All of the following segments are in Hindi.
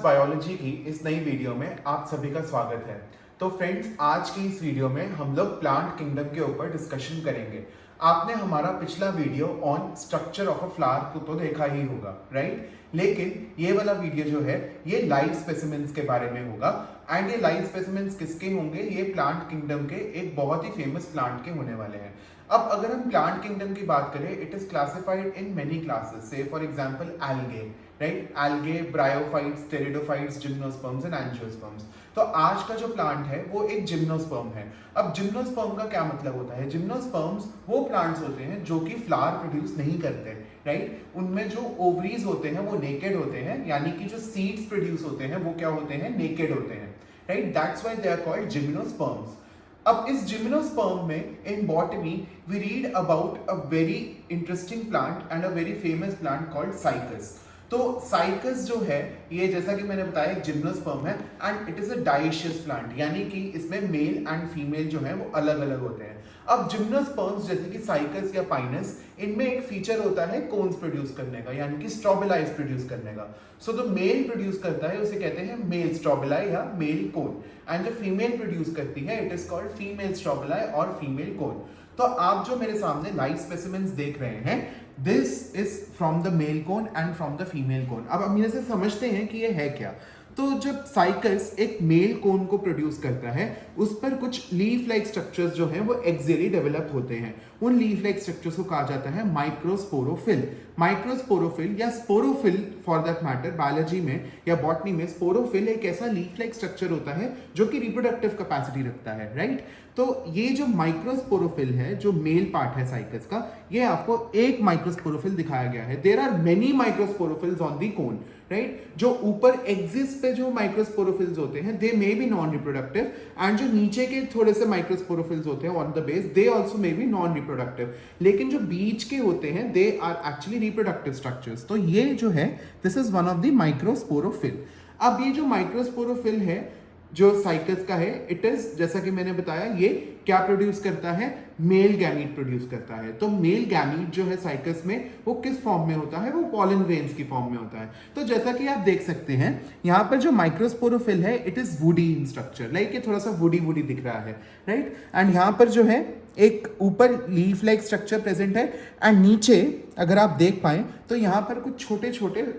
बायोलॉजी की इस नई वीडियो में आप सभी का स्वागत है। तो फ्रेंड्स, आज की इस वीडियो में हम लोग प्लांट किंगडम के ऊपर डिस्कशन करेंगे। आपने हमारा पिछला video on structure of a flower को तो देखा ही होगा, राइट? लेकिन ये वाला वीडियो जो है ये लाइव स्पेसिमेंस के बारे में होगा। एंड ये लाइव स्पेसिमेंस किसके होंगे? ये प्लांट किंगडम के एक बहुत ही फेमस प्लांट के होने वाले हैं। अब अगर हम प्लांट किंगडम की बात करें, it is classified in many classes, say for example algae, right? Algae, bryophytes, pteridophytes, gymnosperms and angiosperms. तो आज का जो प्लांट है वो एक जिम्नोस्पर्म है। अब जिम्नोस्पर्म का क्या मतलब होता है? जिम्नोस्पर्म्स वो प्लांट्स होते हैं जो कि फ्लावर प्रोड्यूस नहीं करते, राइट? उनमें जो ओवरीज होते हैं वो नेकेड होते हैं, यानी कि जो सीड्स प्रोड्यूस होते हैं वो क्या होते हैं? नेकेड होते हैं, right? That's why they are called gymnosperms. अब इस जिम्नोस्पर्म में in botany we read about a very interesting plant and a very famous plant called cycas. तो साइकस जो है ये, जैसा कि मैंने बताया, एक जिम्नोस्पर्म है and it is a dioecious plant, यानी कि इसमें मेल एंड फीमेल जो है वो अलग अलग होते हैं। अब जिम्नोस्पर्म्स जैसे कि साइकस या पाइनस, इनमें एक फीचर होता है कोन्स प्रोड्यूस करने का, यानी कि स्ट्रोबिलाइज प्रोड्यूस करने का। सो जो मेल प्रोड्यूस करता है उसे कहते हैं मेल स्ट्रोबिलाई या मेल कोन, एंड जो फीमेल प्रोड्यूस करती है it is called female strobili और फीमेल कोन। तो आप जो मेरे सामने लाइव स्पेसिमेंस देख रहे हैं, this is from the male cone and from the female cone. अब हम इसे समझते हैं कि ये है क्या। तो जब साइकस एक मेल कोन को प्रोड्यूस करता है, उस पर कुछ लीफ लाइक स्ट्रक्चर्स जो हैं वो एक्सियली डेवलप होते हैं। उन लीफ लाइक स्ट्रक्चर्स को कहा जाता है माइक्रोस्पोरोफिल। माइक्रोस्पोरोफिल या sporophyll for that matter, biology में या बॉटनी में स्पोरोफिल एक ऐसा लीफ लाइक स्ट्रक्चर होता है जो कि रिप्रोडक्टिव कैपेसिटी रखता है, राइट? तो ये जो माइक्रोस्पोरोफिल है, जो मेल पार्ट है साइकस का, ये आपको एक माइक्रोस्पोरोफिल दिखाया गया है। There are many microsporophylls on the cone, right? जो ऊपर एक्सिस पे जो माइक्रोस्पोरोफिल्स होते हैं they may be non reproductive, and जो नीचे के थोड़े से माइक्रोस्पोरोफिल्स होते हैं on the base, they also may be non reproductive. लेकिन जो बीच के होते हैं they are actually reproductive structures. तो ये जो है this is one of the microsporophyll. अब ये जो माइक्रोस्पोरोफिल है जो साइकस का है, इट इज, जैसा कि मैंने बताया, ये क्या प्रोड्यूस करता है? मेल गैमीट प्रोड्यूस करता है। तो मेल गैमीट जो है साइकस में वो किस फॉर्म में होता है? वो पॉलन ग्रेन्स की फॉर्म में होता है। तो जैसा कि आप देख सकते हैं यहाँ पर जो माइक्रोस्पोरोफिल है it is woody in structure, like ये थोड़ा सा वुडी वुडी दिख रहा है, राइट? एंड यहाँ पर जो है एक ऊपर लीफ लाइक स्ट्रक्चर प्रेजेंट है, एंड नीचे अगर आप देख पाए तो यहाँ पर कुछ छोटे छोटे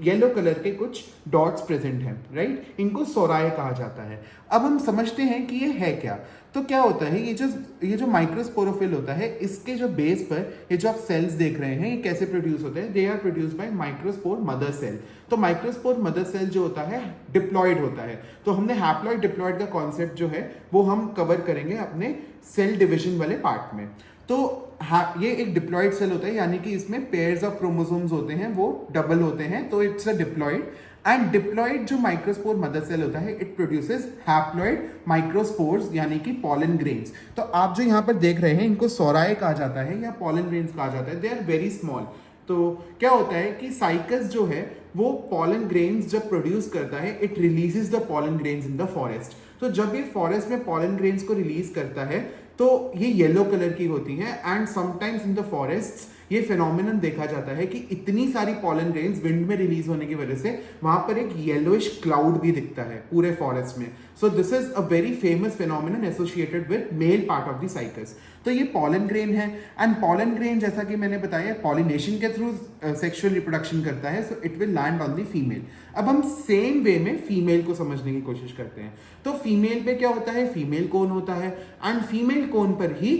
येलो कलर के कुछ डॉट्स प्रेजेंट हैं, राइट? इनको सोराय कहा जाता है। अब हम समझते हैं कि ये है क्या। तो क्या होता है, ये जो माइक्रोस्पोरोफिल होता है, इसके जो बेस पर ये जो आप सेल्स देख रहे हैं ये कैसे प्रोड्यूस होते हैं? They are produce by microspore mother cell. तो माइक्रोस्पोर मदर सेल जो होता है डिप्लॉयड होता है। तो हमने हैप्लॉयड डिप्लॉयड का कॉन्सेप्ट जो है वो हम कवर करेंगे अपने सेल डिविजन वाले पार्ट में। तो हाँ, ये एक डिप्लॉयड सेल होता है, यानी कि इसमें पेयर्स ऑफ क्रोमोसोम्स होते हैं वो डबल होते हैं, तो it's a diploid. And diploid जो माइक्रोस्पोर मदर सेल होता है इट प्रोड्यूसेस हैप्लॉयड माइक्रोस्पोर्स, यानी कि पॉलन ग्रेन्स। तो आप जो यहाँ पर देख रहे हैं इनको सोराय कहा जाता है या पॉलन ग्रेन्स कहा जाता है। They are very small. तो क्या होता है कि साइकस जो है वो पॉलन ग्रेन्स जब प्रोड्यूस करता है, it releases the pollen grains in the forest. तो जब ये फॉरेस्ट में पॉलन ग्रेन्स को रिलीज करता है तो ये येलो कलर की होती हैं, and sometimes in the forests ये फिनोमिनन देखा जाता है कि इतनी सारी पॉलन ग्रेन्स विंड में रिलीज होने की वजह से वहां पर एक येलोइश क्लाउड भी दिखता है पूरे फॉरेस्ट में। So this is a very famous phenomenon associated with male part of the cycas. तो ये पॉलन ग्रेन है, एंड पॉलन ग्रेन जैसा कि मैंने बताया पॉलिनेशन के थ्रू सेक्सुअल रिप्रोडक्शन करता है, so it will land on the female. अब हम सेम वे में फीमेल को समझने की कोशिश करते हैं। तो फीमेल पे क्या होता है? फीमेल कोन होता है, एंड फीमेल कोन पर ही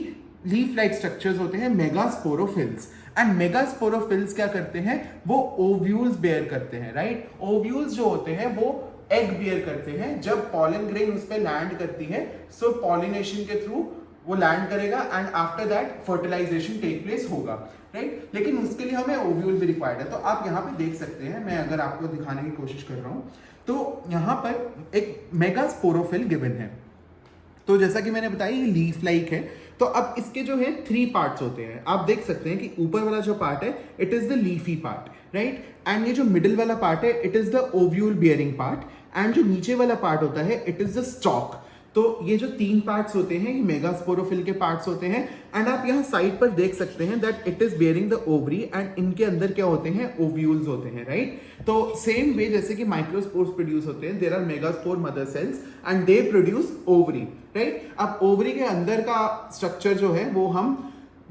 लीफ लाइक स्ट्रक्चर्स होते हैं मेगास्पोरोफिल्स। एंड मेगास्पोरोफिल्स क्या करते हैं? वो ओव्यूल्स बेयर करते हैं, राइट? ओव्यूल्स जो होते हैं वो एग बियर करते हैं। जब पॉलन ग्रेन उस पर लैंड करती है, सो पॉलिनेशन के थ्रू वो लैंड करेगा and after that fertilisation take place होगा, राइट? लेकिन उसके लिए हमें ओव्यूल भी रिक्वायर्ड है। तो आप यहाँ पे देख सकते हैं, मैं अगर आपको दिखाने की कोशिश कर रहा हूँ तो यहाँ पर एक मेगास्पोरोफिल गिवन है। तो जैसा कि मैंने बताया ये लीफ लाइक है। तो अब इसके जो है 3 पार्ट्स होते हैं। आप देख सकते हैं कि ऊपर वाला जो पार्ट है it is the leafy part, right? And ये जो मिडिल वाला पार्ट है it is the ovule bearing part, and जो नीचे वाला पार्ट होता है इट इज द स्टॉक। तो ये जो 3 पार्ट्स होते हैं ये मेगास्पोरोफिल के पार्ट्स होते हैं एंड आप यहाँ साइड पर देख सकते हैं that it is bearing the ovary and इनके अंदर क्या होते हैं, ओव्यूल्स होते हैं, राइट। तो सेम वे जैसे कि माइक्रोस्पोर्स प्रोड्यूस होते हैं, there are megaspore mother cells and they produce ovary, right. अब ओवरी के अंदर का स्ट्रक्चर जो है वो हम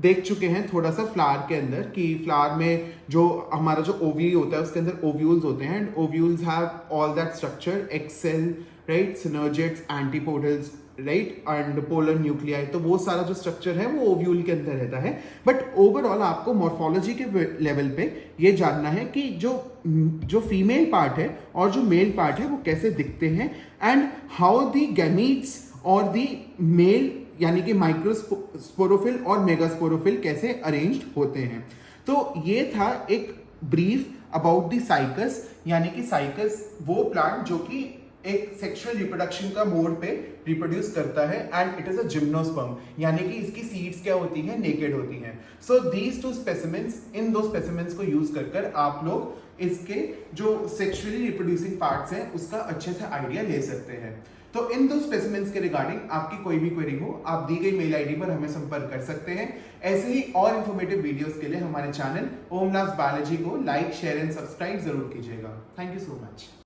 देख चुके हैं थोड़ा सा फ्लावर के अंदर, कि फ्लावर में जो हमारा जो ओवरी होता है उसके अंदर ओव्यूल्स होते हैं and ovules have all that structure, egg cell, right, synergids, antipodals, right, and polar nuclei. तो वो सारा जो स्ट्रक्चर है वो ओव्यूल के अंदर रहता है। बट ओवरऑल आपको मॉर्फोलॉजी के लेवल पे ये जानना है कि जो फीमेल पार्ट है और जो मेल पार्ट है वो कैसे दिखते हैं एंड हाउ द गैमीट्स और द मेल यानी कि माइक्रोस्पोरोफिल और मेगास्पोरोफिल कैसे अरेंज्ड होते हैं। तो ये था एक ब्रीफ अबाउट द साइकस, यानी कि साइकस वो प्लांट जो कि एक सेक्सुअल रिप्रोडक्शन का मोड पे रिप्रोड्यूस करता है and it is a gymnosperm, यानी कि इसकी सीड्स क्या होती हैं, नेकेड होती हैं। सो दीज टू स्पेसिमेंस, इन दो स्पेसिमेंस को यूज कर आप लोग इसके जो सेक्सुअली रिप्रोड्यूसिंग पार्ट्स हैं उसका अच्छे से आइडिया ले सकते हैं। तो इन दो स्पेसिमेंस के रिगार्डिंग आपकी कोई भी क्वेरी हो आप दी गई मेल आईडी पर हमें संपर्क कर सकते हैं। ऐसे ही और इन्फॉर्मेटिव वीडियोस के लिए हमारे चैनल ओमलास बायोलॉजी को लाइक, शेयर एंड सब्सक्राइब जरूर कीजिएगा। Thank you so much.